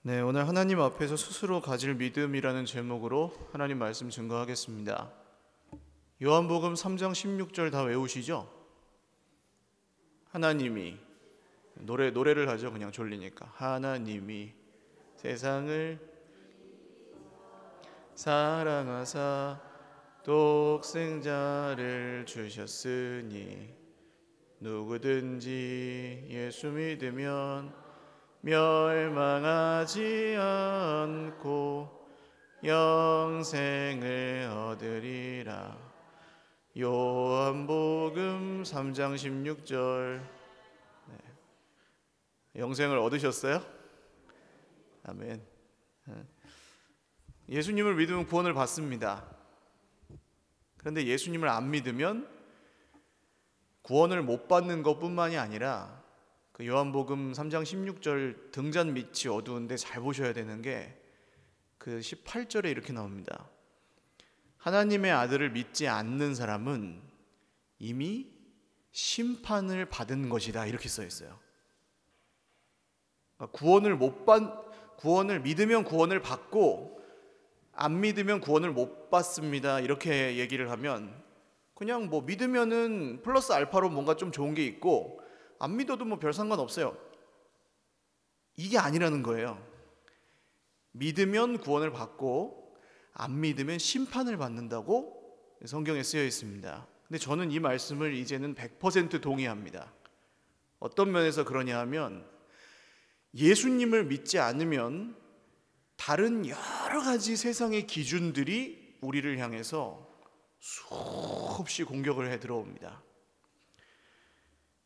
네, 오늘 하나님 앞에서 스스로 가질 믿음이라는 제목으로 하나님 말씀 증거하겠습니다. 요한복음 3장 16절 다 외우시죠? 하나님이 노래를 하죠. 그냥 졸리니까. 하나님이 세상을 사랑하사 독생자를 주셨으니 누구든지 예수 믿으면 멸망하지 않고 영생을 얻으리라. 요한복음 3장 16절. 영생을 얻으셨어요? 아멘. 예수님을 믿으면 구원을 받습니다. 그런데 예수님을 안 믿으면 구원을 못 받는 것뿐만이 아니라 그 요한복음 3장 16절 등잔 밑이 어두운데 잘 보셔야 되는 게 그 18절에 이렇게 나옵니다. 하나님의 아들을 믿지 않는 사람은 이미 심판을 받은 것이다, 이렇게 써 있어요. 그러니까 구원을 믿으면 구원을 받고 안 믿으면 구원을 못 받습니다, 이렇게 얘기를 하면 그냥 뭐 믿으면은 플러스 알파로 뭔가 좀 좋은 게 있고 안 믿어도 뭐 별 상관없어요. 이게 아니라는 거예요. 믿으면 구원을 받고 안 믿으면 심판을 받는다고 성경에 쓰여 있습니다. 근데 저는 이 말씀을 이제는 100% 동의합니다. 어떤 면에서 그러냐 하면 예수님을 믿지 않으면 다른 여러 가지 세상의 기준들이 우리를 향해서 수없이 공격을 해 들어옵니다.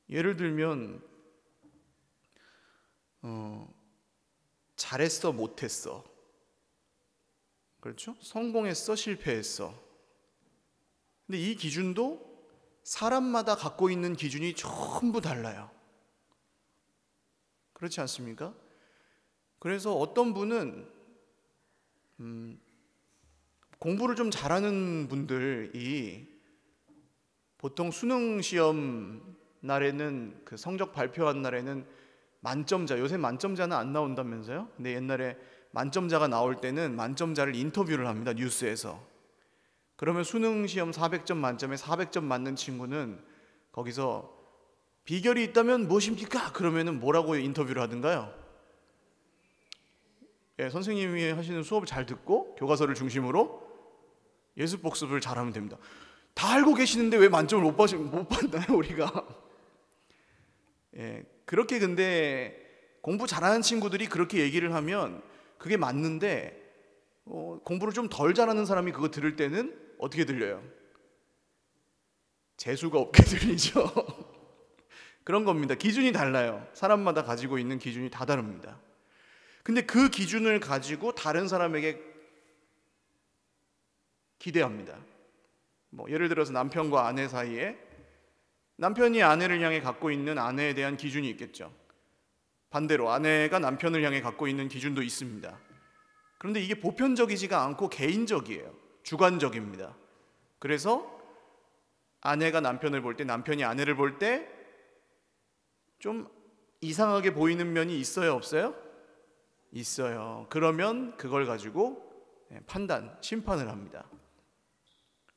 예를 들면 잘했어, 못했어, 그렇죠? 성공했어, 실패했어. 근데 이 기준도 사람마다 갖고 있는 기준이 전부 달라요. 그렇지 않습니까? 그래서 어떤 분은 공부를 좀 잘하는 분들이 보통 수능 시험 날에는 그 성적 발표한 날에는 만점자, 요새 만점자는 안 나온다면서요? 근데 옛날에 만점자가 나올 때는 만점자를 인터뷰를 합니다, 뉴스에서. 그러면 수능 시험 400점 만점에 400점 맞는 친구는 거기서 비결이 있다면 무엇입니까? 그러면은 뭐라고 인터뷰를 하던가요? 선생님이 하시는 수업을 잘 듣고 교과서를 중심으로 예습 복습을 잘하면 됩니다. 다 알고 계시는데 왜 만점을 못 받나요, 우리가? 그렇게 근데 공부 잘하는 친구들이 그렇게 얘기를 하면 그게 맞는데 공부를 좀 덜 잘하는 사람이 그거 들을 때는 어떻게 들려요? 재수가 없게 들리죠. 그런 겁니다. 기준이 달라요. 사람마다 가지고 있는 기준이 다 다릅니다. 근데 그 기준을 가지고 다른 사람에게 기대합니다. 뭐 예를 들어서 남편과 아내 사이에 남편이 아내를 향해 갖고 있는 아내에 대한 기준이 있겠죠. 반대로 아내가 남편을 향해 갖고 있는 기준도 있습니다. 그런데 이게 보편적이지가 않고 개인적이에요. 주관적입니다. 그래서 아내가 남편을 볼 때, 남편이 아내를 볼 때 좀 이상하게 보이는 면이 있어요, 없어요? 있어요. 그러면 그걸 가지고 심판을 합니다.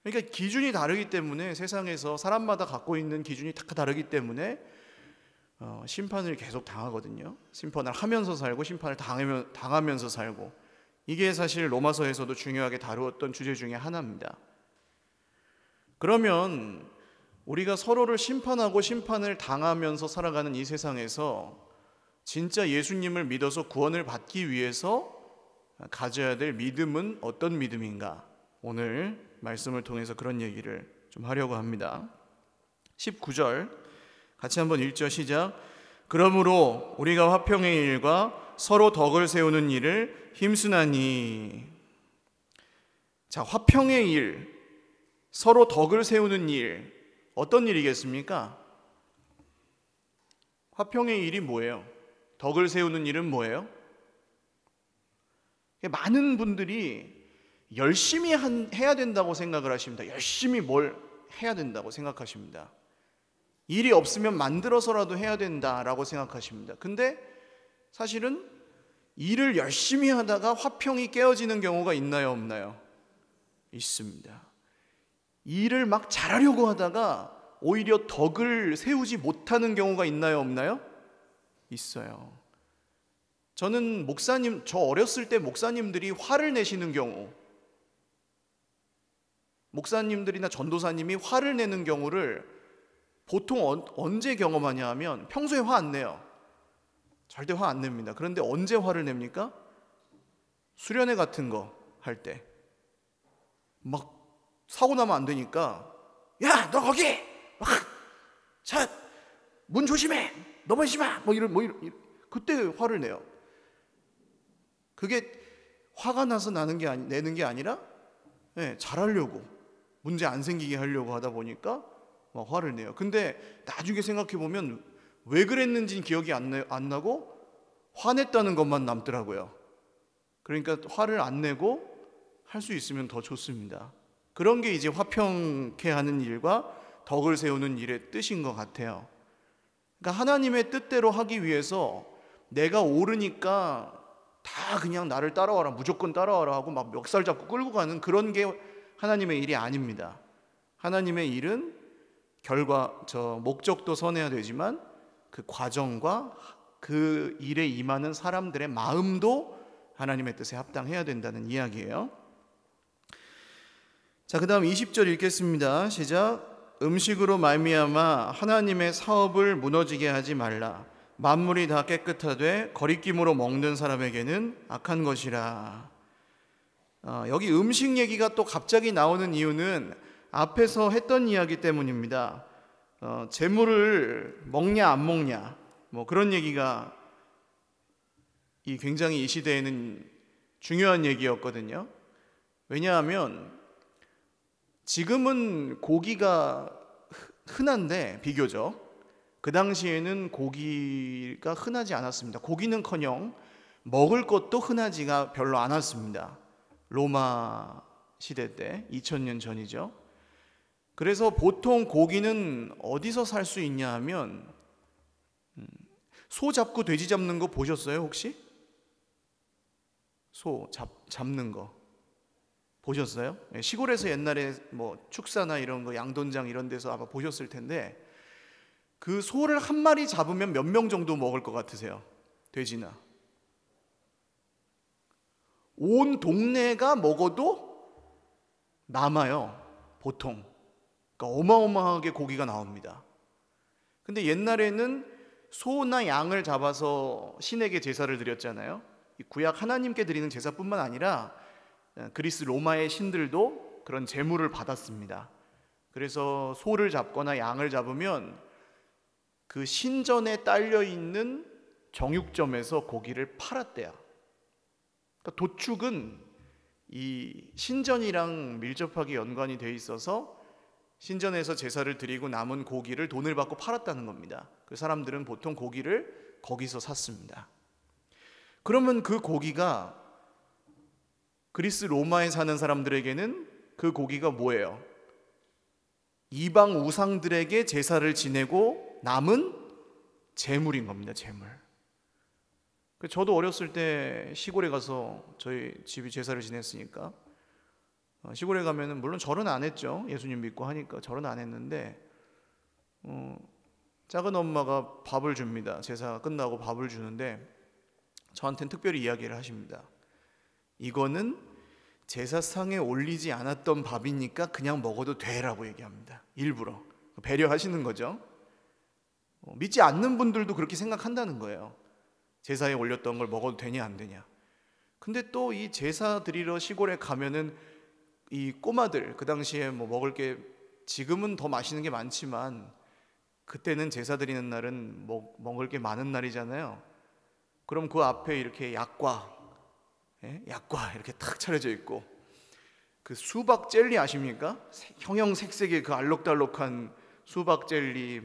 그러니까 기준이 다르기 때문에 세상에서 사람마다 갖고 있는 기준이 다 다르기 때문에 심판을 계속 당하거든요. 심판을 하면서 살고 심판을 당하면서 살고, 이게 사실 로마서에서도 중요하게 다루었던 주제 중에 하나입니다. 그러면 우리가 서로를 심판하고 심판을 당하면서 살아가는 이 세상에서 진짜 예수님을 믿어서 구원을 받기 위해서 가져야 될 믿음은 어떤 믿음인가? 오늘 말씀을 통해서 그런 얘기를 좀 하려고 합니다. 19절 같이 한번 읽죠. 시작. 그러므로 우리가 화평의 일과 서로 덕을 세우는 일을 힘쓰나니. 자, 화평의 일, 서로 덕을 세우는 일, 어떤 일이겠습니까? 화평의 일이 뭐예요? 덕을 세우는 일은 뭐예요? 많은 분들이 열심히 해야 된다고 생각을 하십니다. 열심히 뭘 해야 된다고 생각하십니다. 일이 없으면 만들어서라도 해야 된다라고 생각하십니다. 근데 사실은 일을 열심히 하다가 화평이 깨어지는 경우가 있나요, 없나요? 있습니다. 일을 막 잘하려고 하다가 오히려 덕을 세우지 못하는 경우가 있나요, 없나요? 있어요. 저는 저 어렸을 때 목사님들이 화를 내시는 경우, 목사님들이나 전도사님이 화를 내는 경우를 보통 언제 경험하냐 하면 평소에 화 안 내요. 절대 화 안 냅니다. 그런데 언제 화를 냅니까? 수련회 같은 거 할 때 막 사고 나면 안 되니까, 야, 너 거기! 자, 문 조심해! 너무 심하! 그때 화를 내요. 그게 화가 나서 내는 게 아니라, 잘하려고, 문제 안 생기게 하려고 하다 보니까 막 화를 내요. 근데 나중에 생각해 보면 왜 그랬는지는 기억이 안 나고 화냈다는 것만 남더라고요. 그러니까 화를 안 내고 할 수 있으면 더 좋습니다. 그런 게 이제 화평케 하는 일과 덕을 세우는 일의 뜻인 것 같아요. 그러니까 하나님의 뜻대로 하기 위해서 내가 옳으니까 다 그냥 나를 따라와라, 무조건 따라와라 하고 막 멱살 잡고 끌고 가는 그런 게 하나님의 일이 아닙니다. 하나님의 일은 목적도 선해야 되지만 그 과정과 그 일에 임하는 사람들의 마음도 하나님의 뜻에 합당해야 된다는 이야기예요. 자, 그 다음 20절 읽겠습니다. 시작. 음식으로 말미암아 하나님의 사업을 무너지게 하지 말라. 만물이 다 깨끗하되 거리낌으로 먹는 사람에게는 악한 것이라. 여기 음식 얘기가 또 갑자기 나오는 이유는 앞에서 했던 이야기 때문입니다. 재물을 먹냐 안 먹냐 그런 얘기가 굉장히 이 시대에는 중요한 얘기였거든요. 왜냐하면 지금은 고기가 흔한데 비교적 그 당시에는 고기가 흔하지 않았습니다. 고기는커녕 먹을 것도 흔하지가 별로 않았습니다. 로마 시대 때 2000년 전이죠. 그래서 보통 고기는 어디서 살 수 있냐 하면 소 잡고 돼지 잡는 거 보셨어요 혹시? 소 잡는 거 보셨어요? 시골에서 옛날에 축사나 이런 거 양돈장 이런 데서 아마 보셨을 텐데 그 소를 한 마리 잡으면 몇 명 정도 먹을 것 같으세요? 돼지나 온 동네가 먹어도 남아요 보통. 그러니까 어마어마하게 고기가 나옵니다. 근데 옛날에는 소나 양을 잡아서 신에게 제사를 드렸잖아요. 구약 하나님께 드리는 제사뿐만 아니라 그리스 로마의 신들도 그런 제물을 받았습니다. 그래서 소를 잡거나 양을 잡으면 그 신전에 딸려 있는 정육점에서 고기를 팔았대요. 그러니까 도축은 이 신전이랑 밀접하게 연관이 돼 있어서 신전에서 제사를 드리고 남은 고기를 돈을 받고 팔았다는 겁니다. 그 사람들은 보통 고기를 거기서 샀습니다. 그러면 그 고기가 그리스 로마에 사는 사람들에게는 그 고기가 뭐예요? 이방 우상들에게 제사를 지내고 남은 제물인 겁니다. 제물. 저도 어렸을 때 시골에 가서 저희 집이 제사를 지냈으니까 시골에 가면은 물론 절은 안 했죠. 예수님 믿고 하니까 절은 안 했는데 작은 엄마가 밥을 줍니다. 제사 끝나고 밥을 주는데 저한테는 특별히 이야기를 하십니다. 이거는 제사상에 올리지 않았던 밥이니까 그냥 먹어도 돼라고 얘기합니다. 일부러 배려하시는 거죠. 믿지 않는 분들도 그렇게 생각한다는 거예요. 제사에 올렸던 걸 먹어도 되냐 안 되냐. 근데 또 이 제사 드리러 시골에 가면은 이 꼬마들 그 당시에 먹을 게 지금은 더 맛있는 게 많지만 그때는 제사 드리는 날은 먹을 게 많은 날이잖아요. 그럼 그 앞에 이렇게 약과 이렇게 탁 차려져 있고 그 수박 젤리 아십니까? 형형색색의 그 알록달록한 수박 젤리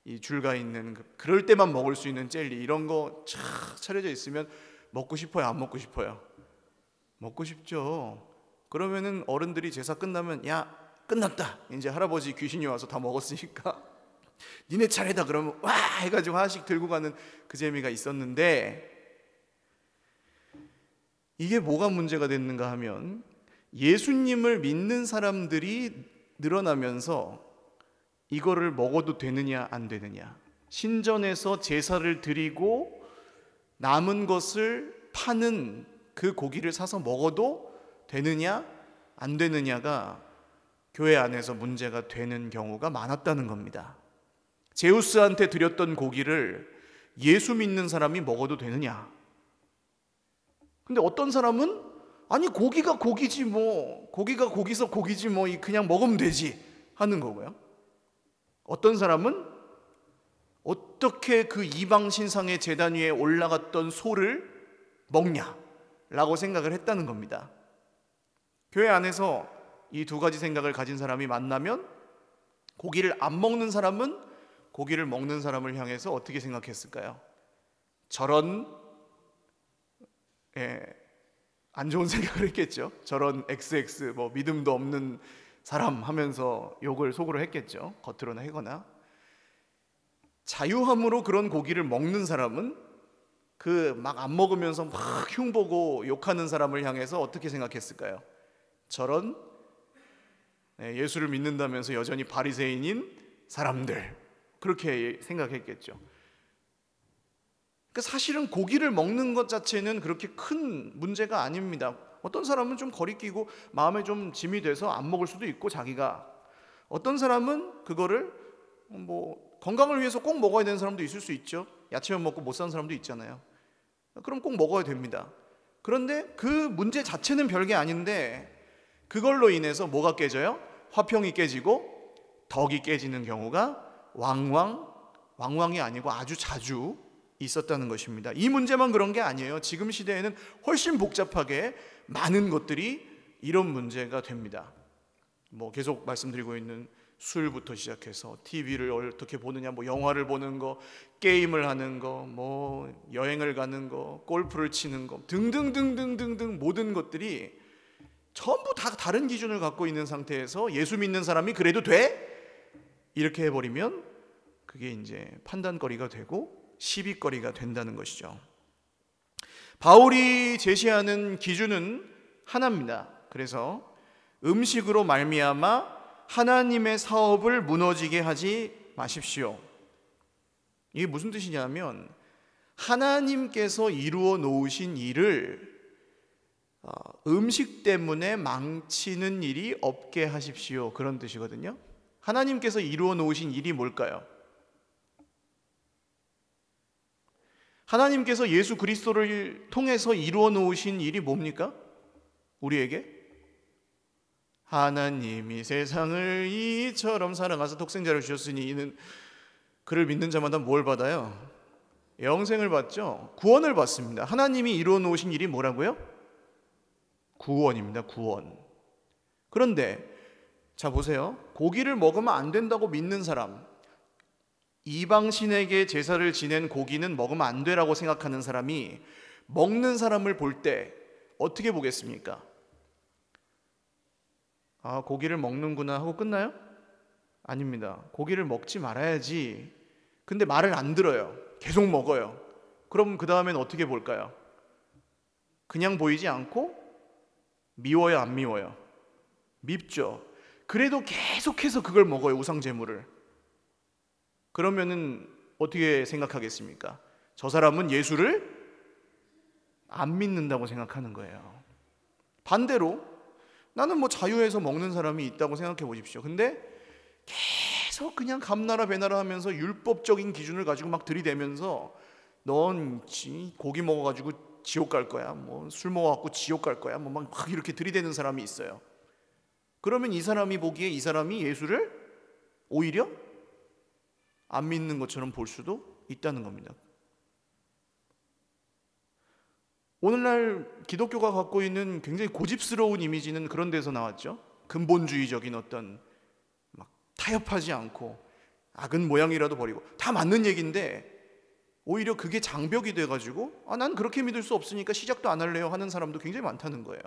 이 줄가 있는 그럴 때만 먹을 수 있는 젤리 이런 거 쫙 차려져 있으면 먹고 싶어요? 안 먹고 싶어요? 먹고 싶죠. 그러면은 어른들이 제사 끝나면 야 끝났다 이제 할아버지 귀신이 와서 다 먹었으니까 니네 차례다 그러면 와 해가지고 하나씩 들고 가는 그 재미가 있었는데 이게 뭐가 문제가 됐는가 하면 예수님을 믿는 사람들이 늘어나면서 이거를 먹어도 되느냐 안 되느냐, 신전에서 제사를 드리고 남은 것을 파는 그 고기를 사서 먹어도 되느냐 안 되느냐가 교회 안에서 문제가 되는 경우가 많았다는 겁니다. 제우스한테 드렸던 고기를 예수 믿는 사람이 먹어도 되느냐? 근데 어떤 사람은 아니 고기가 고기지 뭐, 고기가 고기서 고기지 뭐, 그냥 먹으면 되지 하는 거고요. 어떤 사람은 어떻게 그 이방 신상의 제단 위에 올라갔던 소를 먹냐라고 생각을 했다는 겁니다. 교회 안에서 이 두 가지 생각을 가진 사람이 만나면 고기를 안 먹는 사람은 고기를 먹는 사람을 향해서 어떻게 생각했을까요? 저런 안 좋은 생각을 했겠죠. 저런 XX 뭐 믿음도 없는 사람 하면서 욕을 속으로 했겠죠. 겉으로나 하거나. 자유함으로 그런 고기를 먹는 사람은 그 막 안 먹으면서 막 흉보고 욕하는 사람을 향해서 어떻게 생각했을까요? 저런 예수를 믿는다면서 여전히 바리새인인 사람들, 그렇게 생각했겠죠. 그러니까 사실은 고기를 먹는 것 자체는 그렇게 큰 문제가 아닙니다. 어떤 사람은 좀 거리끼고 마음에 좀 짐이 돼서 안 먹을 수도 있고, 자기가. 어떤 사람은 그거를 뭐 건강을 위해서 꼭 먹어야 되는 사람도 있을 수 있죠. 야채만 먹고 못 사는 사람도 있잖아요. 그럼 꼭 먹어야 됩니다. 그런데 그 문제 자체는 별게 아닌데 그걸로 인해서 뭐가 깨져요? 화평이 깨지고 덕이 깨지는 경우가 왕왕이 아니고 아주 자주 있었다는 것입니다. 이 문제만 그런 게 아니에요. 지금 시대에는 훨씬 복잡하게 많은 것들이 이런 문제가 됩니다. 뭐 계속 말씀드리고 있는 술부터 시작해서 TV를 어떻게 보느냐, 뭐 영화를 보는 거, 게임을 하는 거, 뭐 여행을 가는 거, 골프를 치는 거 등등등등등등 모든 것들이 전부 다 다른 기준을 갖고 있는 상태에서 예수 믿는 사람이 그래도 돼? 이렇게 해버리면 그게 이제 판단거리가 되고 시비거리가 된다는 것이죠. 바울이 제시하는 기준은 하나입니다. 그래서 음식으로 말미암아 하나님의 사업을 무너지게 하지 마십시오. 이게 무슨 뜻이냐면 하나님께서 이루어 놓으신 일을 음식 때문에 망치는 일이 없게 하십시오, 그런 뜻이거든요. 하나님께서 이루어 놓으신 일이 뭘까요? 하나님께서 예수 그리스도를 통해서 이루어 놓으신 일이 뭡니까? 우리에게 하나님이 세상을 이처럼 사랑하사 독생자를 주셨으니 이는 그를 믿는 자마다 뭘 받아요? 영생을 받죠. 구원을 받습니다. 하나님이 이루어 놓으신 일이 뭐라고요? 구원입니다. 구원. 그런데 자 보세요. 고기를 먹으면 안 된다고 믿는 사람, 이방신에게 제사를 지낸 고기는 먹으면 안 되라고 생각하는 사람이 먹는 사람을 볼 때 어떻게 보겠습니까? 아, 고기를 먹는구나 하고 끝나요? 아닙니다. 고기를 먹지 말아야지. 근데 말을 안 들어요. 계속 먹어요. 그럼 그 다음엔 어떻게 볼까요? 그냥 보이지 않고 미워요, 안 미워요? 밉죠. 그래도 계속해서 그걸 먹어요, 우상제물을. 그러면은 어떻게 생각하겠습니까? 저 사람은 예수를 안 믿는다고 생각하는 거예요. 반대로 나는 뭐 자유해서 먹는 사람이 있다고 생각해 보십시오. 근데 계속 그냥 감나라 배나라 하면서 율법적인 기준을 가지고 막 들이대면서 넌 고기 먹어가지고 지옥 갈 거야, 뭐 술 먹어갖고 지옥 갈 거야, 뭐 막 이렇게 들이대는 사람이 있어요. 그러면 이 사람이 보기에 이 사람이 예수를 오히려 안 믿는 것처럼 볼 수도 있다는 겁니다. 오늘날 기독교가 갖고 있는 굉장히 고집스러운 이미지는 그런 데서 나왔죠. 근본주의적인 어떤 막 타협하지 않고 악은 모양이라도 버리고, 다 맞는 얘기인데 오히려 그게 장벽이 돼가지고 난 그렇게 믿을 수 없으니까 시작도 안 할래요 하는 사람도 굉장히 많다는 거예요.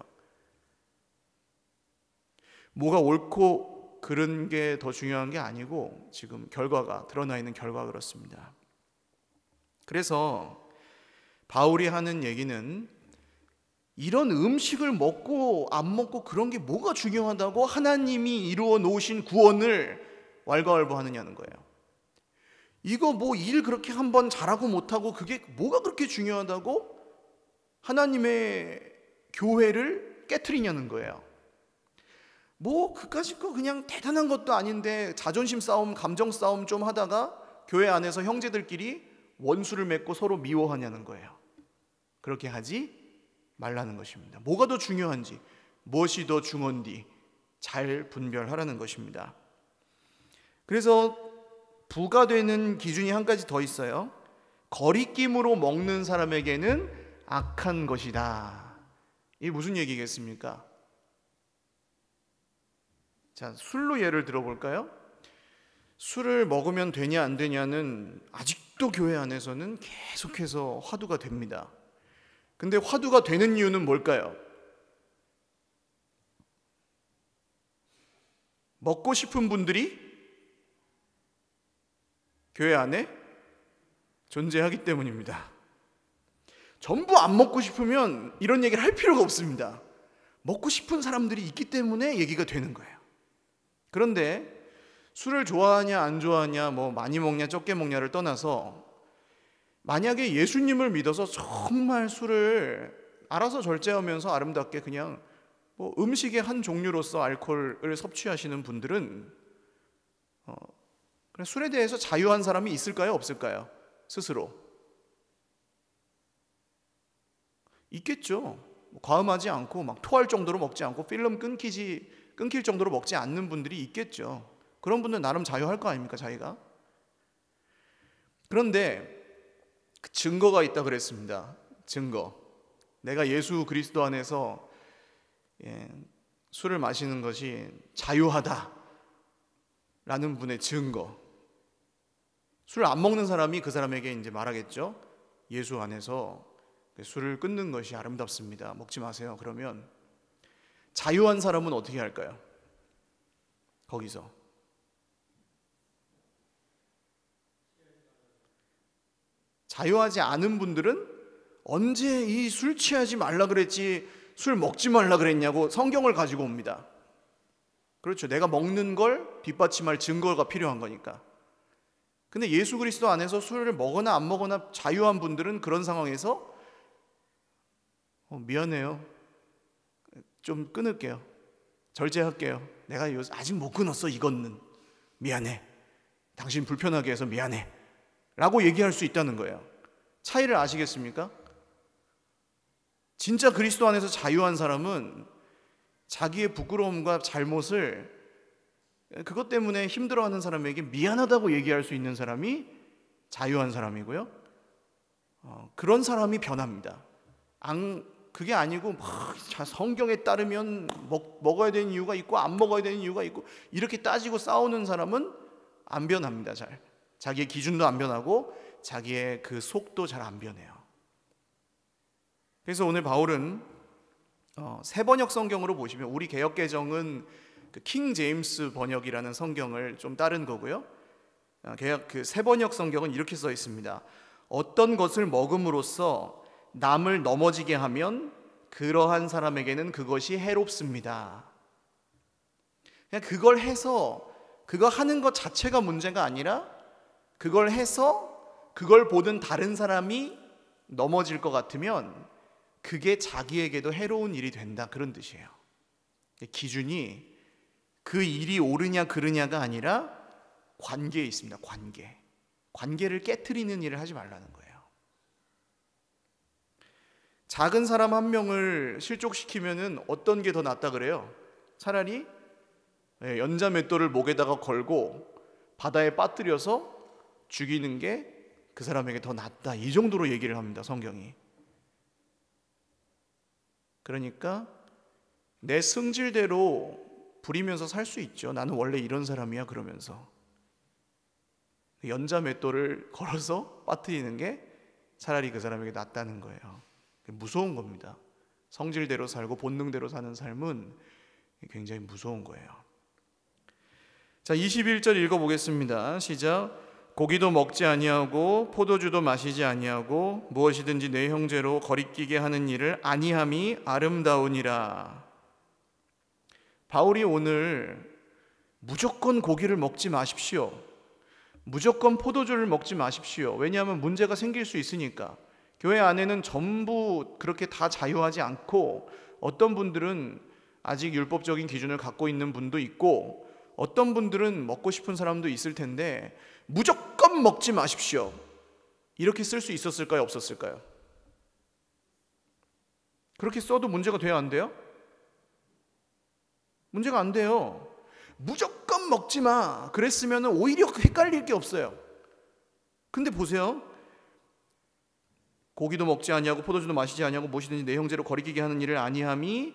뭐가 옳고 그런 게 더 중요한 게 아니고 지금 결과가 드러나 있는 결과가 그렇습니다. 그래서 바울이 하는 얘기는 이런 음식을 먹고 안 먹고 그런 게 뭐가 중요하다고 하나님이 이루어 놓으신 구원을 왈가왈부하느냐는 거예요. 이거 뭐 일 그렇게 한번 잘하고 못하고 그게 뭐가 그렇게 중요하다고 하나님의 교회를 깨트리냐는 거예요. 뭐 그까짓 거 그냥 대단한 것도 아닌데 자존심 싸움, 감정 싸움 좀 하다가 교회 안에서 형제들끼리 원수를 맺고 서로 미워하냐는 거예요. 그렇게 하지 말라는 것입니다. 뭐가 더 중요한지, 무엇이 더 중요한지 잘 분별하라는 것입니다. 그래서 부가 되는 기준이 한 가지 더 있어요. 거리낌으로 먹는 사람에게는 악한 것이다. 이게 무슨 얘기겠습니까? 자, 술로 예를 들어볼까요? 술을 먹으면 되냐 안 되냐는 아직도 교회 안에서는 계속해서 화두가 됩니다. 근데 화두가 되는 이유는 뭘까요? 먹고 싶은 분들이 교회 안에 존재하기 때문입니다. 전부 안 먹고 싶으면 이런 얘기를 할 필요가 없습니다. 먹고 싶은 사람들이 있기 때문에 얘기가 되는 거예요. 그런데 술을 좋아하냐 안 좋아하냐, 뭐 많이 먹냐 적게 먹냐를 떠나서 만약에 예수님을 믿어서 정말 술을 알아서 절제하면서 아름답게 그냥 뭐 음식의 한 종류로서 알코올을 섭취하시는 분들은 술에 대해서 자유한 사람이 있을까요? 없을까요? 스스로 있겠죠. 과음하지 않고 막 토할 정도로 먹지 않고 필름 끊길 정도로 먹지 않는 분들이 있겠죠. 그런 분들은 나름 자유할 거 아닙니까, 자기가? 그런데 그 증거가 있다 그랬습니다. 증거. 내가 예수 그리스도 안에서 술을 마시는 것이 자유하다 라는 분의 증거. 술 안 먹는 사람이 그 사람에게 이제 말하겠죠. 예수 안에서 술을 끊는 것이 아름답습니다. 먹지 마세요. 그러면 자유한 사람은 어떻게 할까요? 거기서 자유하지 않은 분들은 언제 이 술 취하지 말라 그랬지, 술 먹지 말라 그랬냐고 성경을 가지고 옵니다. 그렇죠. 내가 먹는 걸 뒷받침할 증거가 필요한 거니까. 근데 예수 그리스도 안에서 술을 먹거나 안 먹거나 자유한 분들은 그런 상황에서 미안해요. 좀 끊을게요. 절제할게요. 내가 아직 못 끊었어. 이거는 미안해. 당신 불편하게 해서 미안해. 라고 얘기할 수 있다는 거예요. 차이를 아시겠습니까? 진짜 그리스도 안에서 자유한 사람은 자기의 부끄러움과 잘못을 그것 때문에 힘들어하는 사람에게 미안하다고 얘기할 수 있는 사람이 자유한 사람이고요. 그런 사람이 변합니다. 그게 아니고 성경에 따르면 먹어야 되는 이유가 있고 안 먹어야 되는 이유가 있고 이렇게 따지고 싸우는 사람은 안 변합니다. 잘 자기의 기준도 안 변하고 자기의 그 속도 잘 안 변해요. 그래서 오늘 바울은 세번역 성경으로 보시면 우리 개역개정은 그 킹 제임스 번역이라는 성경을 좀 따른 거고요. 그 세번역 성경은 이렇게 써 있습니다. 어떤 것을 먹음으로써 남을 넘어지게 하면 그러한 사람에게는 그것이 해롭습니다. 그냥 그걸 해서 그거 하는 것 자체가 문제가 아니라 그걸 해서 그걸 보던 다른 사람이 넘어질 것 같으면 그게 자기에게도 해로운 일이 된다, 그런 뜻이에요. 기준이 그 일이 옳으냐 그르냐가 아니라 관계에 있습니다. 관계를 깨트리는 일을 하지 말라는 거예요. 작은 사람 한 명을 실족시키면은 어떤 게 더 낫다 그래요? 차라리 연자 맷돌을 목에다가 걸고 바다에 빠뜨려서 죽이는 게 그 사람에게 더 낫다, 이 정도로 얘기를 합니다, 성경이. 그러니까 내 승질대로 부리면서 살 수 있죠. 나는 원래 이런 사람이야 그러면서 연자 맷돌을 걸어서 빠뜨리는 게 차라리 그 사람에게 낫다는 거예요. 무서운 겁니다. 성질대로 살고 본능대로 사는 삶은 굉장히 무서운 거예요. 자, 21절 읽어보겠습니다. 시작. 고기도 먹지 아니하고 포도주도 마시지 아니하고 무엇이든지 내 형제로 거리끼게 하는 일을 아니함이 아름다우니라. 바울이 오늘 무조건 고기를 먹지 마십시오, 무조건 포도주를 먹지 마십시오, 왜냐하면 문제가 생길 수 있으니까. 교회 안에는 전부 그렇게 다 자유하지 않고 어떤 분들은 아직 율법적인 기준을 갖고 있는 분도 있고 어떤 분들은 먹고 싶은 사람도 있을 텐데 무조건 먹지 마십시오, 이렇게 쓸 수 있었을까요? 없었을까요? 그렇게 써도 문제가 돼야 안 돼요? 문제가 안 돼요. 무조건 먹지 마 그랬으면 오히려 헷갈릴 게 없어요. 근데 보세요. 고기도 먹지 아니하고 포도주도 마시지 아니하고 무엇이든지 내 형제로 거리끼게 하는 일을 아니함이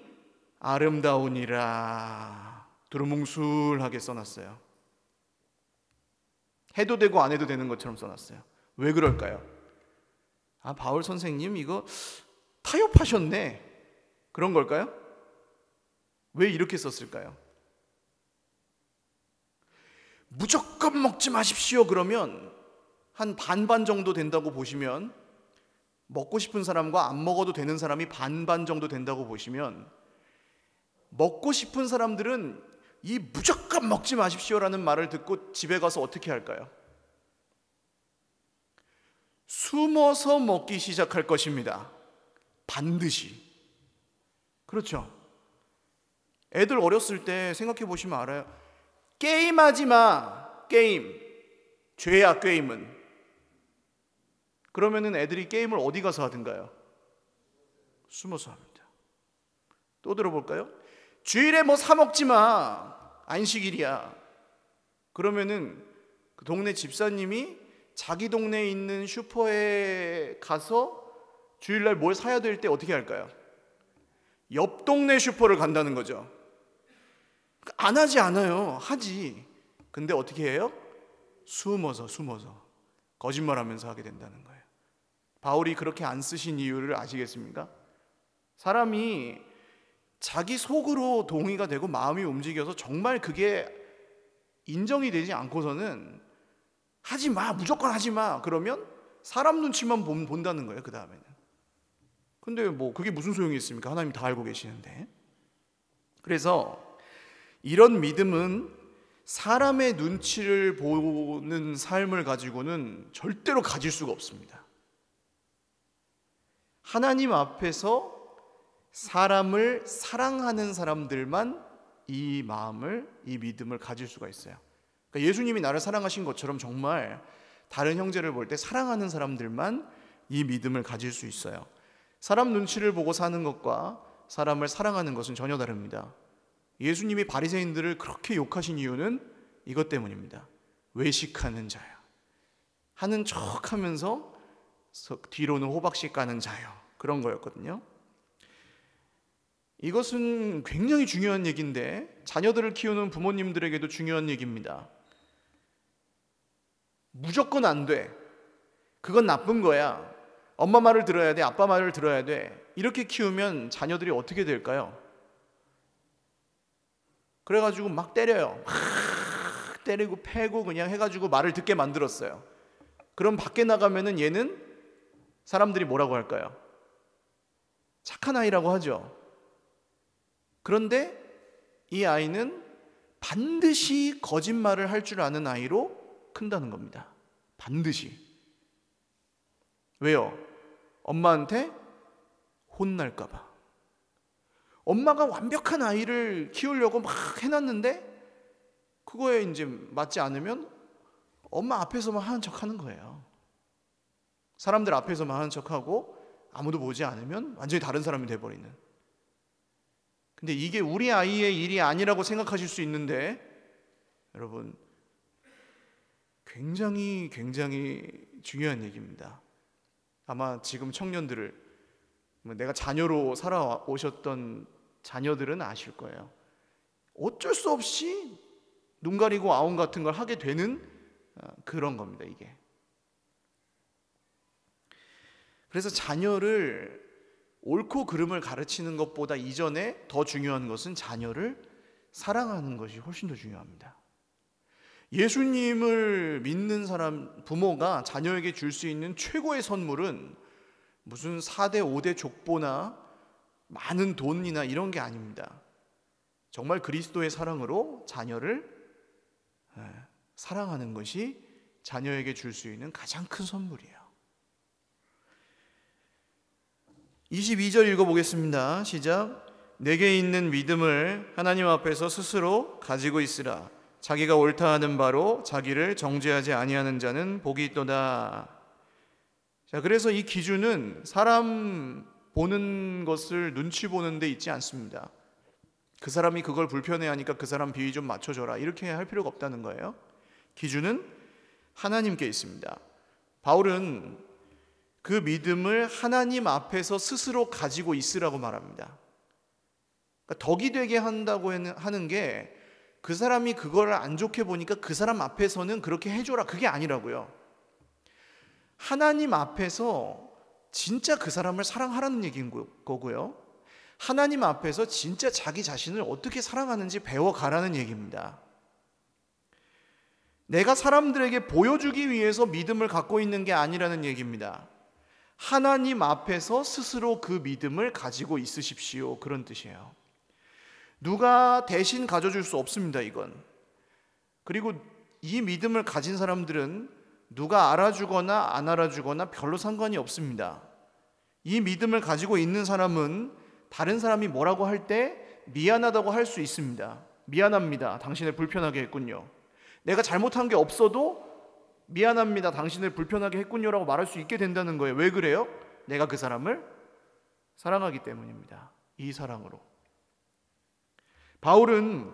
아름다우니라. 두루뭉술하게 써놨어요. 해도 되고 안 해도 되는 것처럼 써놨어요. 왜 그럴까요? 바울 선생님 이거 타협하셨네, 그런 걸까요? 왜 이렇게 썼을까요? 무조건 먹지 마십시오 그러면 한 반반 정도 된다고 보시면, 먹고 싶은 사람과 안 먹어도 되는 사람이 반반 정도 된다고 보시면, 먹고 싶은 사람들은 이 무조건 먹지 마십시오라는 말을 듣고 집에 가서 어떻게 할까요? 숨어서 먹기 시작할 것입니다. 반드시. 그렇죠? 애들 어렸을 때 생각해 보시면 알아요. 게임하지 마. 게임. 죄야 게임은. 그러면은 애들이 게임을 어디 가서 하든가요? 숨어서 합니다. 또 들어볼까요? 주일에 뭐 사 먹지 마. 안식일이야. 그러면은 그 동네 집사님이 자기 동네에 있는 슈퍼에 가서 주일날 뭘 사야 될 때 어떻게 할까요? 옆 동네 슈퍼를 간다는 거죠. 안 하지 않아요. 하지. 근데 어떻게 해요? 숨어서 거짓말하면서 하게 된다는 거예요. 바울이 그렇게 안 쓰신 이유를 아시겠습니까? 사람이 자기 속으로 동의가 되고 마음이 움직여서 정말 그게 인정이 되지 않고서는 하지 마, 무조건 하지 마 그러면 사람 눈치만 본다는 거예요. 그 다음에는. 근데 뭐 그게 무슨 소용이 있습니까? 하나님 다 알고 계시는데. 그래서 이런 믿음은 사람의 눈치를 보는 삶을 가지고는 절대로 가질 수가 없습니다. 하나님 앞에서 사람을 사랑하는 사람들만 이 마음을, 이 믿음을 가질 수가 있어요. 그러니까 예수님이 나를 사랑하신 것처럼 정말 다른 형제를 볼 때 사랑하는 사람들만 이 믿음을 가질 수 있어요. 사람 눈치를 보고 사는 것과 사람을 사랑하는 것은 전혀 다릅니다. 예수님이 바리새인들을 그렇게 욕하신 이유는 이것 때문입니다. 외식하는 자요, 하는 척하면서 뒤로는 호박씨 까는 자요, 그런 거였거든요. 이것은 굉장히 중요한 얘기인데 자녀들을 키우는 부모님들에게도 중요한 얘기입니다. 무조건 안 돼, 그건 나쁜 거야, 엄마 말을 들어야 돼, 아빠 말을 들어야 돼, 이렇게 키우면 자녀들이 어떻게 될까요? 그래가지고 막 때려요. 막 때리고 패고 그냥 해가지고 말을 듣게 만들었어요. 그럼 밖에 나가면은 얘는 사람들이 뭐라고 할까요? 착한 아이라고 하죠. 그런데 이 아이는 반드시 거짓말을 할 줄 아는 아이로 큰다는 겁니다. 반드시. 왜요? 엄마한테 혼날까 봐. 엄마가 완벽한 아이를 키우려고 막 해놨는데 그거에 이제 맞지 않으면 엄마 앞에서만 하는 척 하는 거예요. 사람들 앞에서만 하는 척하고 아무도 보지 않으면 완전히 다른 사람이 돼버리는. 근데 이게 우리 아이의 일이 아니라고 생각하실 수 있는데 여러분, 굉장히 중요한 얘기입니다. 아마 지금 청년들을, 내가 자녀로 살아오셨던 자녀들은 아실 거예요. 어쩔 수 없이 눈 가리고 아웅 같은 걸 하게 되는 그런 겁니다, 이게. 그래서 자녀를 옳고 그름을 가르치는 것보다 이전에 더 중요한 것은 자녀를 사랑하는 것이 훨씬 더 중요합니다. 예수님을 믿는 사람, 부모가 자녀에게 줄 수 있는 최고의 선물은 무슨 4대 5대 족보나 많은 돈이나 이런 게 아닙니다. 정말 그리스도의 사랑으로 자녀를 사랑하는 것이 자녀에게 줄 수 있는 가장 큰 선물이에요. 22절 읽어보겠습니다. 시작. 내게 있는 믿음을 하나님 앞에서 스스로 가지고 있으라. 자기가 옳다 하는 바로 자기를 정죄하지 아니하는 자는 복이 있도다. 자, 그래서 이 기준은 사람 보는 것을 눈치 보는 데 있지 않습니다. 그 사람이 그걸 불편해하니까 그 사람 비위 좀 맞춰줘라, 이렇게 할 필요가 없다는 거예요. 기준은 하나님께 있습니다. 바울은 그 믿음을 하나님 앞에서 스스로 가지고 있으라고 말합니다. 그러니까 덕이 되게 한다고 하는 게 그 사람이 그걸 안 좋게 보니까 그 사람 앞에서는 그렇게 해줘라, 그게 아니라고요. 하나님 앞에서 진짜 그 사람을 사랑하라는 얘기인 거고요. 하나님 앞에서 진짜 자기 자신을 어떻게 사랑하는지 배워가라는 얘기입니다. 내가 사람들에게 보여주기 위해서 믿음을 갖고 있는 게 아니라는 얘기입니다. 하나님 앞에서 스스로 그 믿음을 가지고 있으십시오, 그런 뜻이에요. 누가 대신 가져줄 수 없습니다, 이건. 그리고 이 믿음을 가진 사람들은 누가 알아주거나 안 알아주거나 별로 상관이 없습니다. 이 믿음을 가지고 있는 사람은 다른 사람이 뭐라고 할 때 미안하다고 할 수 있습니다. 미안합니다, 당신을 불편하게 했군요. 내가 잘못한 게 없어도 미안합니다, 당신을 불편하게 했군요 라고 말할 수 있게 된다는 거예요. 왜 그래요? 내가 그 사람을 사랑하기 때문입니다. 이 사랑으로. 바울은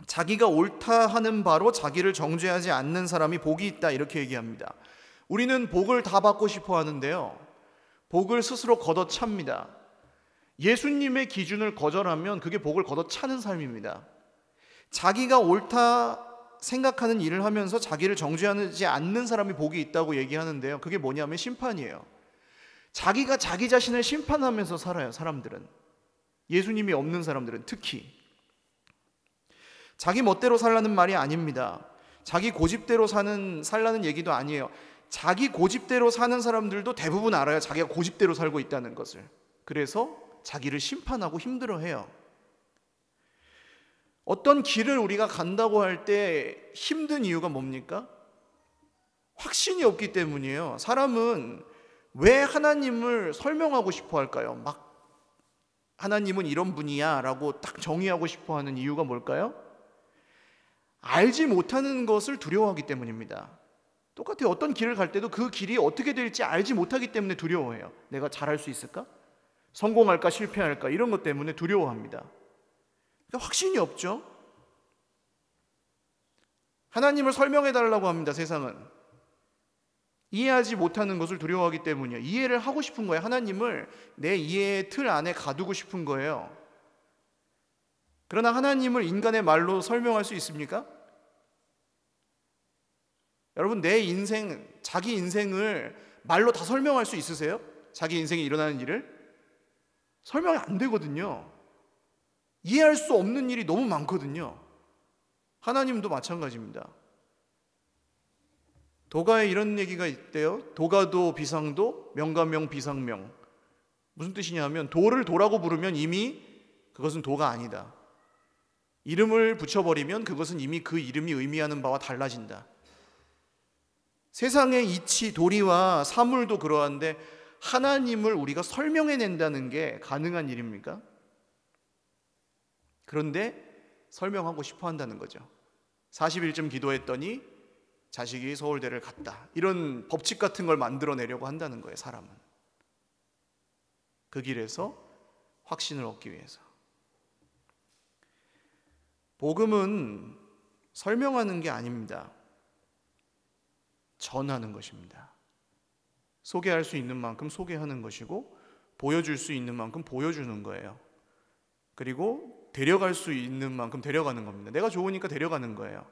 자기가 옳다 하는 바로 자기를 정죄하지 않는 사람이 복이 있다, 이렇게 얘기합니다. 우리는 복을 다 받고 싶어 하는데요, 복을 스스로 걷어찹니다. 예수님의 기준을 거절하면 그게 복을 걷어차는 삶입니다. 자기가 옳다 생각하는 일을 하면서 자기를 정죄하지 않는 사람이 복이 있다고 얘기하는데요, 그게 뭐냐면 심판이에요. 자기가 자기 자신을 심판하면서 살아요, 사람들은. 예수님이 없는 사람들은 특히. 자기 멋대로 살라는 말이 아닙니다. 자기 고집대로 살라는 얘기도 아니에요. 자기 고집대로 사는 사람들도 대부분 알아요, 자기가 고집대로 살고 있다는 것을. 그래서 자기를 심판하고 힘들어해요. 어떤 길을 우리가 간다고 할 때 힘든 이유가 뭡니까? 확신이 없기 때문이에요. 사람은 왜 하나님을 설명하고 싶어 할까요? 막 하나님은 이런 분이야 라고 딱 정의하고 싶어 하는 이유가 뭘까요? 알지 못하는 것을 두려워하기 때문입니다. 똑같아요. 어떤 길을 갈 때도 그 길이 어떻게 될지 알지 못하기 때문에 두려워해요. 내가 잘할 수 있을까? 성공할까? 실패할까? 이런 것 때문에 두려워합니다. 그러니까 확신이 없죠. 하나님을 설명해 달라고 합니다, 세상은. 이해하지 못하는 것을 두려워하기 때문이에요. 이해를 하고 싶은 거예요. 하나님을 내 이해의 틀 안에 가두고 싶은 거예요. 그러나 하나님을 인간의 말로 설명할 수 있습니까? 여러분, 내 인생, 자기 인생을 말로 다 설명할 수 있으세요? 자기 인생에 일어나는 일을? 설명이 안 되거든요. 이해할 수 없는 일이 너무 많거든요. 하나님도 마찬가지입니다. 도가에 이런 얘기가 있대요. 도가도 비상도, 명가명 비상명. 무슨 뜻이냐면 도를 도라고 부르면 이미 그것은 도가 아니다. 이름을 붙여버리면 그것은 이미 그 이름이 의미하는 바와 달라진다. 세상의 이치, 도리와 사물도 그러한데 하나님을 우리가 설명해낸다는 게 가능한 일입니까? 그런데 설명하고 싶어 한다는 거죠. 40일쯤 기도했더니 자식이 서울대를 갔다. 이런 법칙 같은 걸 만들어내려고 한다는 거예요, 사람은. 그 길에서 확신을 얻기 위해서. 복음은 설명하는 게 아닙니다. 전하는 것입니다. 소개할 수 있는 만큼 소개하는 것이고 보여줄 수 있는 만큼 보여주는 거예요. 그리고 데려갈 수 있는 만큼 데려가는 겁니다. 내가 좋으니까 데려가는 거예요.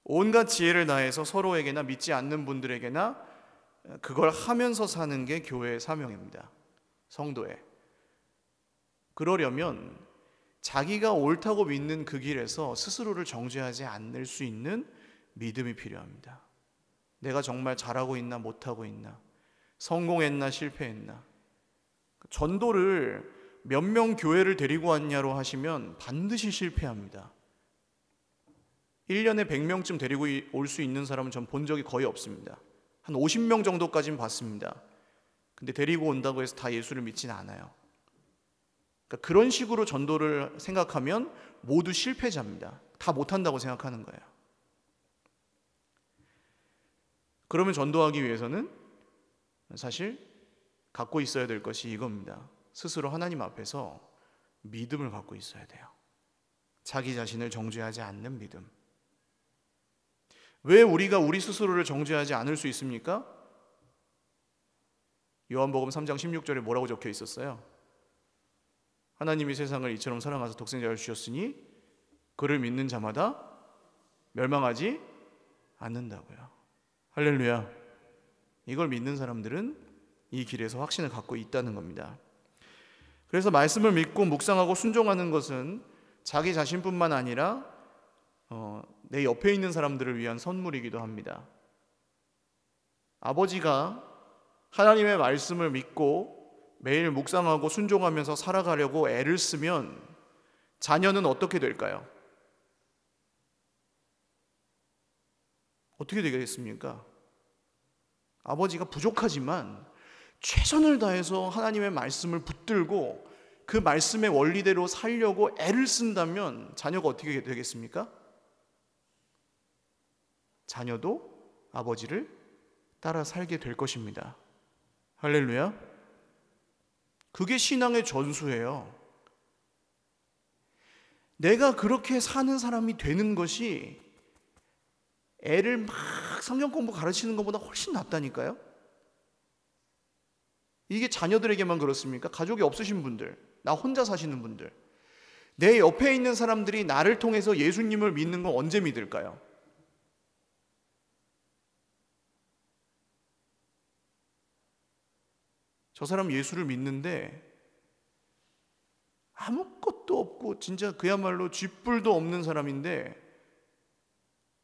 온갖 지혜를 다해서 서로에게나 믿지 않는 분들에게나 그걸 하면서 사는 게 교회의 사명입니다. 성도의. 그러려면 자기가 옳다고 믿는 그 길에서 스스로를 정죄하지 않을 수 있는 믿음이 필요합니다. 내가 정말 잘하고 있나 못하고 있나, 성공했나 실패했나. 전도를 몇 명 교회를 데리고 왔냐로 하시면 반드시 실패합니다. 1년에 100명쯤 데리고 올 수 있는 사람은 전 본 적이 거의 없습니다. 한 50명 정도까지는 봤습니다. 근데 데리고 온다고 해서 다 예수를 믿진 않아요. 그러니까 그런 식으로 전도를 생각하면 모두 실패자입니다. 다 못한다고 생각하는 거예요. 그러면 전도하기 위해서는 사실 갖고 있어야 될 것이 이겁니다. 스스로 하나님 앞에서 믿음을 갖고 있어야 돼요. 자기 자신을 정죄하지 않는 믿음. 왜 우리가 우리 스스로를 정죄하지 않을 수 있습니까? 요한복음 3장 16절에 뭐라고 적혀 있었어요? 하나님이 세상을 이처럼 사랑하사 독생자를 주셨으니 그를 믿는 자마다 멸망하지 않는다고요. 할렐루야. 이걸 믿는 사람들은 이 길에서 확신을 갖고 있다는 겁니다. 그래서 말씀을 믿고 묵상하고 순종하는 것은 자기 자신뿐만 아니라 내 옆에 있는 사람들을 위한 선물이기도 합니다. 아버지가 하나님의 말씀을 믿고 매일 묵상하고 순종하면서 살아가려고 애를 쓰면 자녀는 어떻게 될까요? 어떻게 되겠습니까? 아버지가 부족하지만 최선을 다해서 하나님의 말씀을 붙들고 그 말씀의 원리대로 살려고 애를 쓴다면 자녀가 어떻게 되겠습니까? 자녀도 아버지를 따라 살게 될 것입니다. 할렐루야. 그게 신앙의 전수예요. 내가 그렇게 사는 사람이 되는 것이 애를 막 성경 공부 가르치는 것보다 훨씬 낫다니까요. 이게 자녀들에게만 그렇습니까? 가족이 없으신 분들, 나 혼자 사시는 분들, 내 옆에 있는 사람들이 나를 통해서 예수님을 믿는 건 언제 믿을까요? 저 사람 예수를 믿는데 아무것도 없고 진짜 그야말로 쥐뿔도 없는 사람인데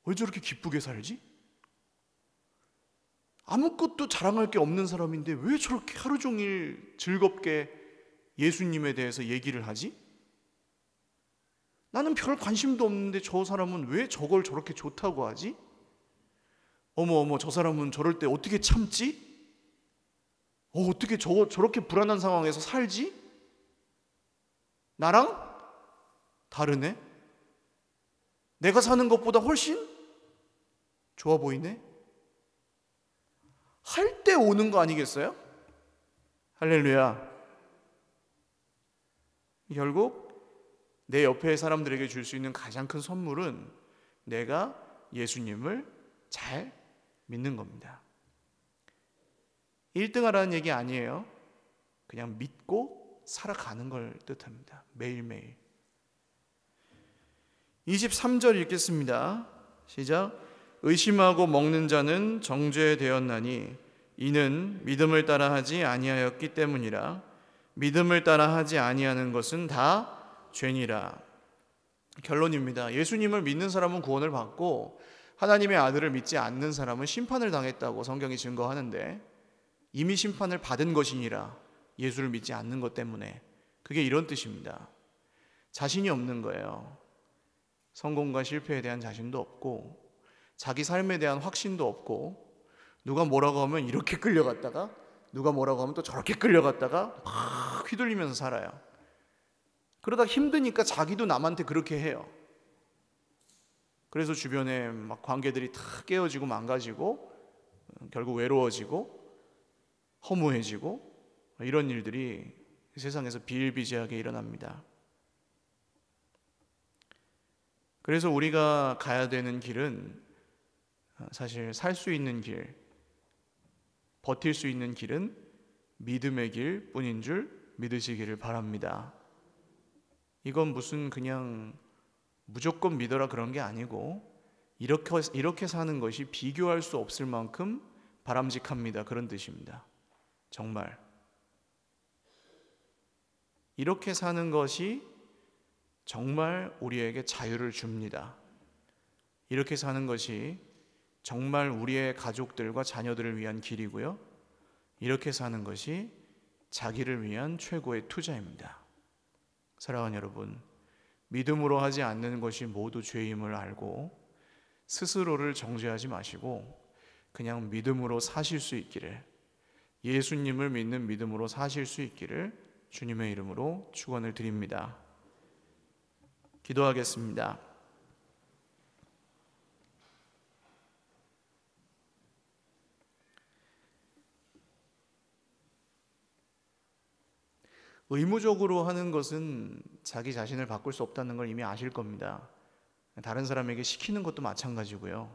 왜 저렇게 기쁘게 살지? 아무것도 자랑할 게 없는 사람인데 왜 저렇게 하루 종일 즐겁게 예수님에 대해서 얘기를 하지? 나는 별 관심도 없는데 저 사람은 왜 저걸 저렇게 좋다고 하지? 어머 저 사람은 저럴 때 어떻게 참지? 어떻게 저렇게 불안한 상황에서 살지? 나랑 다르네? 내가 사는 것보다 훨씬 좋아 보이네? 할 때 오는 거 아니겠어요? 할렐루야. 결국 내 옆에 사람들에게 줄 수 있는 가장 큰 선물은 내가 예수님을 잘 믿는 겁니다. 1등 하라는 얘기 아니에요. 그냥 믿고 살아가는 걸 뜻합니다. 매일매일. 23절 읽겠습니다. 시작. 의심하고 먹는 자는 정죄되었나니 이는 믿음을 따라 하지 아니하였기 때문이라. 믿음을 따라 하지 아니하는 것은 다 죄니라. 결론입니다. 예수님을 믿는 사람은 구원을 받고 하나님의 아들을 믿지 않는 사람은 심판을 당했다고 성경이 증거하는데 이미 심판을 받은 것이니라. 예수를 믿지 않는 것 때문에. 그게 이런 뜻입니다. 자신이 없는 거예요. 성공과 실패에 대한 자신도 없고 자기 삶에 대한 확신도 없고 누가 뭐라고 하면 이렇게 끌려갔다가 누가 뭐라고 하면 또 저렇게 끌려갔다가 막 휘둘리면서 살아요. 그러다 힘드니까 자기도 남한테 그렇게 해요. 그래서 주변에 막 관계들이 다 깨어지고 망가지고 결국 외로워지고 허무해지고 이런 일들이 세상에서 비일비재하게 일어납니다. 그래서 우리가 가야 되는 길은 사실 살 수 있는 길, 버틸 수 있는 길은 믿음의 길 뿐인 줄 믿으시기를 바랍니다. 이건 무슨 그냥 무조건 믿어라 그런 게 아니고 이렇게 사는 것이 비교할 수 없을 만큼 바람직합니다. 그런 뜻입니다. 정말 이렇게 사는 것이 정말 우리에게 자유를 줍니다. 이렇게 사는 것이 정말 우리의 가족들과 자녀들을 위한 길이고요. 이렇게 사는 것이 자기를 위한 최고의 투자입니다. 사랑하는 여러분, 믿음으로 하지 않는 것이 모두 죄임을 알고 스스로를 정죄하지 마시고 그냥 믿음으로 사실 수 있기를, 예수님을 믿는 믿음으로 사실 수 있기를 주님의 이름으로 축원을 드립니다. 기도하겠습니다. 의무적으로 하는 것은 자기 자신을 바꿀 수 없다는 걸 이미 아실 겁니다. 다른 사람에게 시키는 것도 마찬가지고요.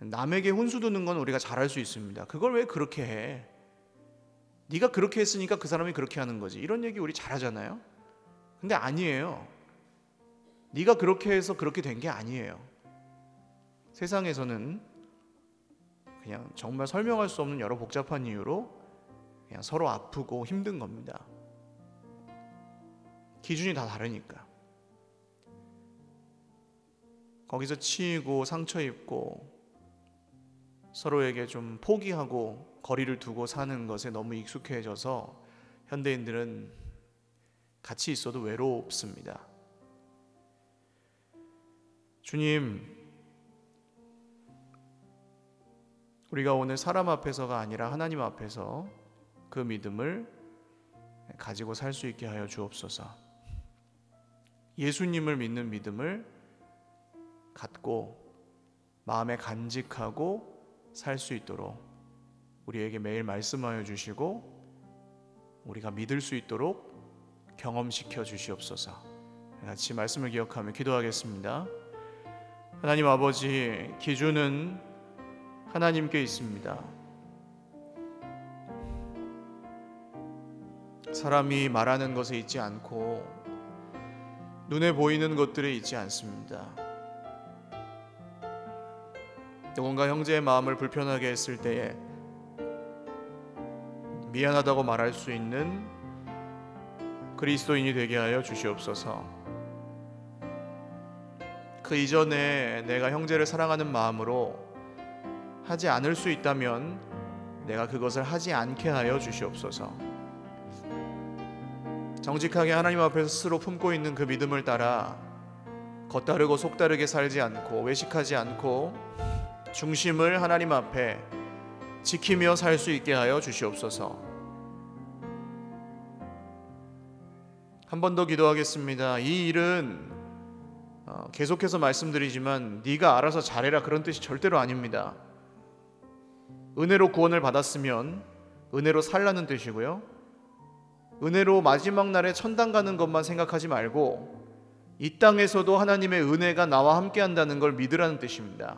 남에게 혼수 두는 건 우리가 잘할 수 있습니다. 그걸 왜 그렇게 해? 네가 그렇게 했으니까 그 사람이 그렇게 하는 거지. 이런 얘기 우리 잘하잖아요. 근데 아니에요. 네가 그렇게 해서 그렇게 된 게 아니에요. 세상에서는 그냥 정말 설명할 수 없는 여러 복잡한 이유로 그냥 서로 아프고 힘든 겁니다. 기준이 다 다르니까. 거기서 치이고 상처 입고 서로에게 좀 포기하고 거리를 두고 사는 것에 너무 익숙해져서 현대인들은 같이 있어도 외롭습니다. 주님, 우리가 오늘 사람 앞에서가 아니라 하나님 앞에서 그 믿음을 가지고 살 수 있게 하여 주옵소서. 예수님을 믿는 믿음을 갖고 마음에 간직하고 살 수 있도록 우리에게 매일 말씀하여 주시고 우리가 믿을 수 있도록 경험시켜 주시옵소서. 같이 말씀을 기억하며 기도하겠습니다. 하나님 아버지, 기준은 하나님께 있습니다. 사람이 말하는 것에 있지 않고 눈에 보이는 것들에 있지 않습니다. 누군가 형제의 마음을 불편하게 했을 때에 미안하다고 말할 수 있는 그리스도인이 되게 하여 주시옵소서. 그 이전에 내가 형제를 사랑하는 마음으로 하지 않을 수 있다면 내가 그것을 하지 않게 하여 주시옵소서. 정직하게 하나님 앞에서 스스로 품고 있는 그 믿음을 따라 겉다르고 속다르게 살지 않고 외식하지 않고 중심을 하나님 앞에 지키며 살 수 있게 하여 주시옵소서. 한 번 더 기도하겠습니다. 이 일은 계속해서 말씀드리지만 네가 알아서 잘해라 그런 뜻이 절대로 아닙니다. 은혜로 구원을 받았으면 은혜로 살라는 뜻이고요. 은혜로 마지막 날에 천당 가는 것만 생각하지 말고 이 땅에서도 하나님의 은혜가 나와 함께 한다는 걸 믿으라는 뜻입니다.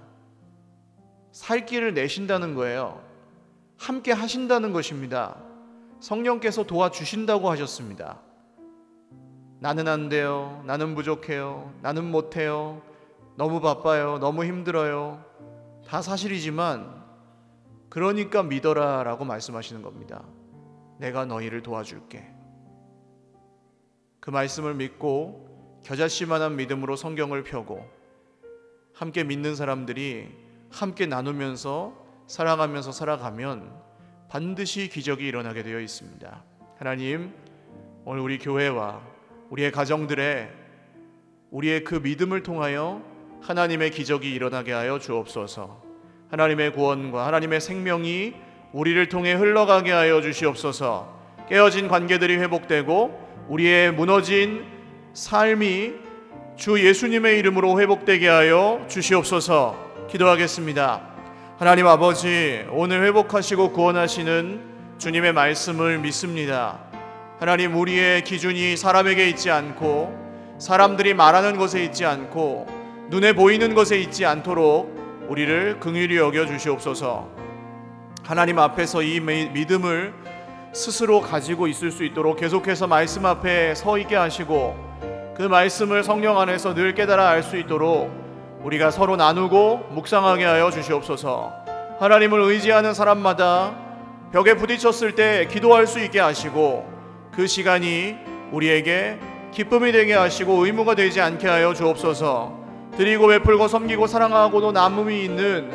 살 길을 내신다는 거예요. 함께 하신다는 것입니다. 성령께서 도와주신다고 하셨습니다. 나는 안 돼요. 나는 부족해요. 나는 못해요. 너무 바빠요. 너무 힘들어요. 다 사실이지만 그러니까 믿어라 라고 말씀하시는 겁니다. 내가 너희를 도와줄게. 그 말씀을 믿고 겨자씨만한 믿음으로 성경을 펴고 함께 믿는 사람들이 함께 나누면서 사랑하면서 살아가면 반드시 기적이 일어나게 되어 있습니다. 하나님, 오늘 우리 교회와 우리의 가정들의 우리의 그 믿음을 통하여 하나님의 기적이 일어나게 하여 주옵소서. 하나님의 구원과 하나님의 생명이 우리를 통해 흘러가게 하여 주시옵소서. 깨어진 관계들이 회복되고 우리의 무너진 삶이 주 예수님의 이름으로 회복되게 하여 주시옵소서. 기도하겠습니다. 하나님 아버지, 오늘 회복하시고 구원하시는 주님의 말씀을 믿습니다. 하나님, 우리의 기준이 사람에게 있지 않고 사람들이 말하는 것에 있지 않고 눈에 보이는 것에 있지 않도록 우리를 긍휼히 여겨 주시옵소서. 하나님 앞에서 이 믿음을 스스로 가지고 있을 수 있도록 계속해서 말씀 앞에 서 있게 하시고 그 말씀을 성령 안에서 늘 깨달아 알 수 있도록 우리가 서로 나누고 묵상하게 하여 주시옵소서. 하나님을 의지하는 사람마다 벽에 부딪혔을 때 기도할 수 있게 하시고 그 시간이 우리에게 기쁨이 되게 하시고 의무가 되지 않게 하여 주옵소서. 드리고 베풀고 섬기고 사랑하고도 남음이 있는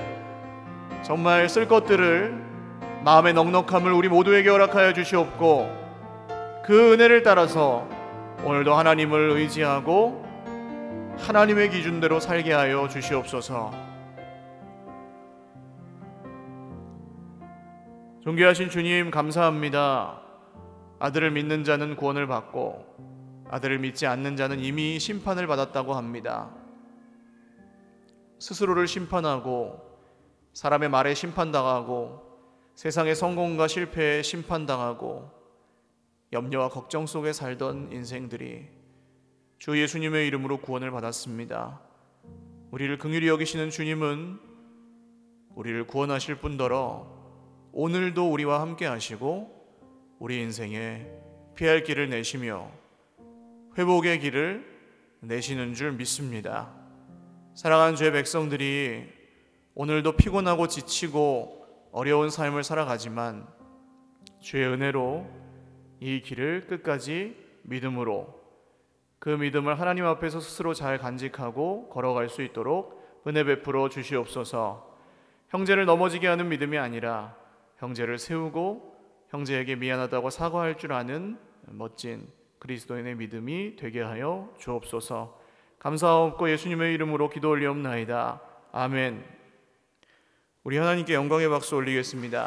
정말 쓸 것들을, 마음의 넉넉함을 우리 모두에게 허락하여 주시옵고, 그 은혜를 따라서 오늘도 하나님을 의지하고 하나님의 기준대로 살게 하여 주시옵소서. 존귀하신 주님, 감사합니다. 아들을 믿는 자는 구원을 받고 아들을 믿지 않는 자는 이미 심판을 받았다고 합니다. 스스로를 심판하고 사람의 말에 심판당하고 세상의 성공과 실패에 심판당하고 염려와 걱정 속에 살던 인생들이 주 예수님의 이름으로 구원을 받았습니다. 우리를 긍휼히 여기시는 주님은 우리를 구원하실 뿐더러 오늘도 우리와 함께 하시고 우리 인생에 피할 길을 내시며 회복의 길을 내시는 줄 믿습니다. 사랑하는 주의 백성들이 오늘도 피곤하고 지치고 어려운 삶을 살아가지만 주의 은혜로 이 길을 끝까지 믿음으로, 그 믿음을 하나님 앞에서 스스로 잘 간직하고 걸어갈 수 있도록 은혜 베풀어 주시옵소서. 형제를 넘어지게 하는 믿음이 아니라 형제를 세우고 형제에게 미안하다고 사과할 줄 아는 멋진 그리스도인의 믿음이 되게 하여 주옵소서. 감사하옵고 예수님의 이름으로 기도 올리옵나이다. 아멘. 우리 하나님께 영광의 박수 올리겠습니다.